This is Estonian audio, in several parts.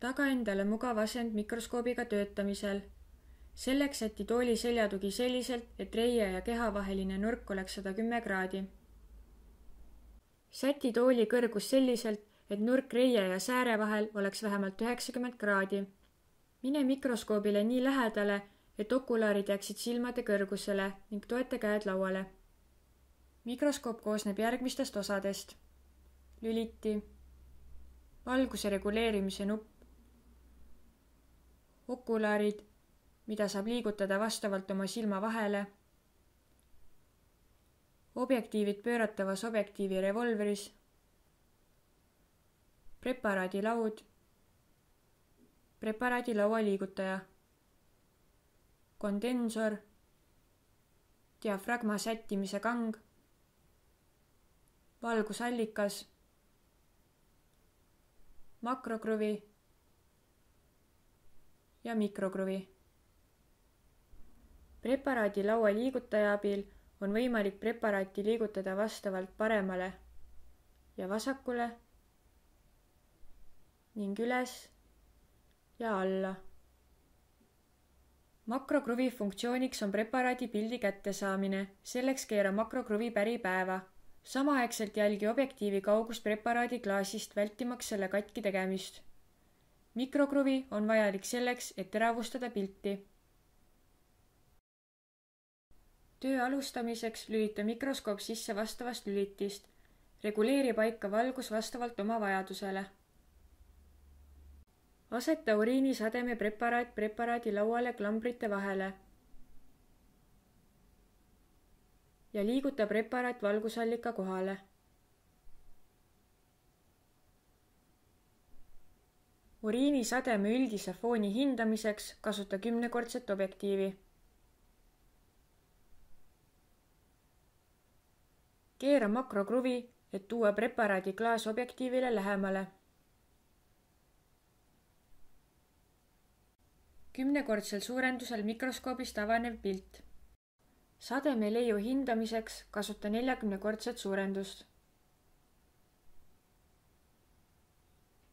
taga endale mugav asend mikroskoobiga töötamisel. Selleks säti tooli seljatugi selliselt, et reie ja keha vaheline nurk oleks 110 kraadi. Säti tooli kõrgus selliselt, et nurk reie ja sääre vahel oleks vähemalt 90 kraadi. Mine mikroskoobile nii lähedale, et okulaarid jääksid silmade kõrgusele ning toeta käed lauale. Mikroskoop koosneb järgmistest osadest. Lüliti, valguse reguleerimise nupp, okulaarid, mida saab liigutada vastavalt oma silma vahele, objektiivid pööratavas objektiivi revolveris, preparaadilaud, preparaadilaua liigutaja, kondensor, diafragma sättimise kang, valgusallikas, makrokruvi ja mikrokruvi. Preparaadilaua liigutaja abil on võimalik preparaati liigutada vastavalt paremale ja vasakule ning üles ja alla. Makrokruvi funktsiooniks on preparaadi pildi kättesaamine, selleks keera makrokruvi päripäeva. Samaaegselt jälgi objektiivi kaugust preparaadi klaasist, vältimaks selle katki tegemist. Mikrokruvi on vajalik selleks, et teravustada pilti. Töö alustamiseks lülita mikroskoop sisse vastavast lülitist. Reguleeri paika valgus vastavalt oma vajadusele. Aseta uriinisademe preparaat preparaadi lauale klambrite vahele ja liiguta preparaat valgusallika kohale. Uriinisademe üldise fooni hindamiseks kasuta 10-kordset objektiivi. Keera makrokruvi, et tuua preparaadi klaas objektiivile lähemale. 10-kordsel suurendusel mikroskoobist avanev pilt. Sademe leiu hindamiseks kasuta 40-kordset suurendust.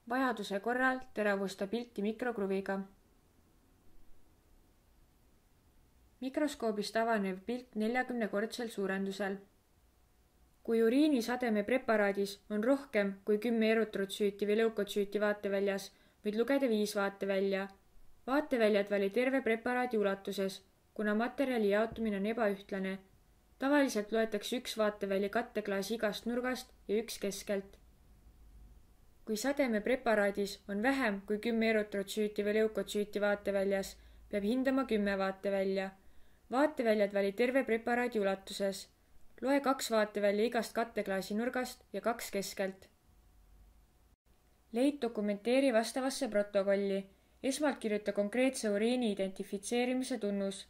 Vajaduse korral teravusta pilti mikrokruviga. Mikroskoobist avanev pilt 40-kordsel suurendusel. Kui uriinisademe preparaadis on rohkem kui 10 erutrotsüüti või leukotsüüti vaateväljas, võid lugeda 5 vaatevälja. Vaateväljad vali terve preparaadi ulatuses, kuna materjali jaotumine on ebaühtlane. Tavaliselt loetakse 1 vaateväli katteklaasi igast nurgast ja 1 keskelt. Kui sademe preparaadis on vähem kui 10 erutrotsüüti või leukotsüüti vaateväljas, peab hindama 10 vaatevälja. Vaateväljad vali terve preparaadi ulatuses. Loe 2 vaatevälja igast katteklaasi nurgast ja 2 keskelt. Leid dokumenteeri vastavasse protokolli. Esmalt kirjuta konkreetse uriini identifitseerimise tunnus.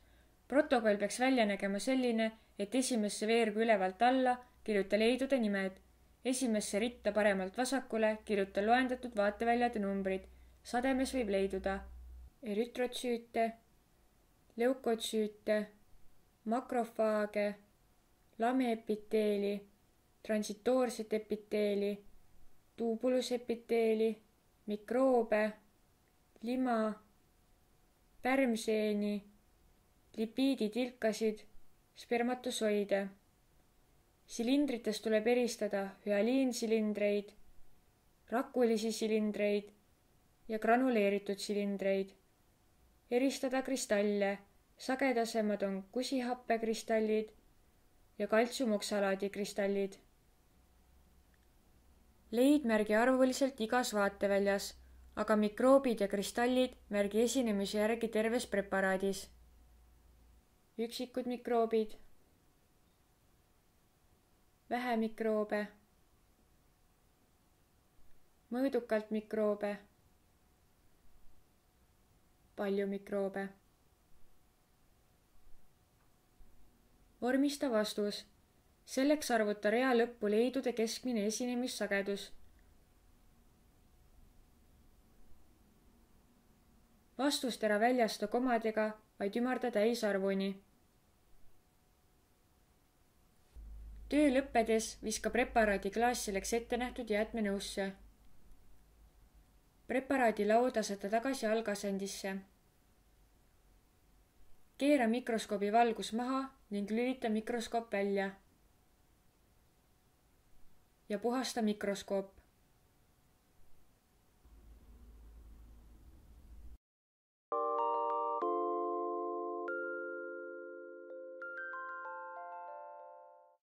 Protokoll peaks välja nägema selline, et esimesse veergu ülevalt alla kirjuta leidude nimed. Esimesse ritta paremalt vasakule kirjuta loendatud vaateväljade numbrid. Sademes võib leiduda erytrotsüüte, leukotsüüte, makrofaage, lameepiteeli, transitoorset epiteeli, tuubulusepiteeli, mikroobe, lima, pärmseeni, lipiiditilkasid, spermatosoide. Silindritest tuleb eristada hüaliinsilindreid, rakulisi silindreid ja granuleeritud silindreid. Eristada kristalle, sagedasemad on kusihappekristallid ja kaltsiumoksalaadikristallid. Leid märgi arvuliselt igas vaateväljas, aga mikroobid ja kristallid märgi esinemise järgi terves preparaadis. Üksikud mikroobid, vähe mikroobe, mõõdukalt mikroobe, palju mikroobe. Vormista vastus. Selleks arvuta rea lõppu leidude keskmine esinemissagedus. Vastust ära väljasta komadega, vaid ümarda täisarvuni. Töö lõppedes viska preparaadi klaas selleks ette nähtud jäätmenõusse. Preparaadi laud aseta tagasi algasendisse. Keera mikroskoobi valgus maha ning lülita mikroskoop välja. Ja puhasta mikroskoop.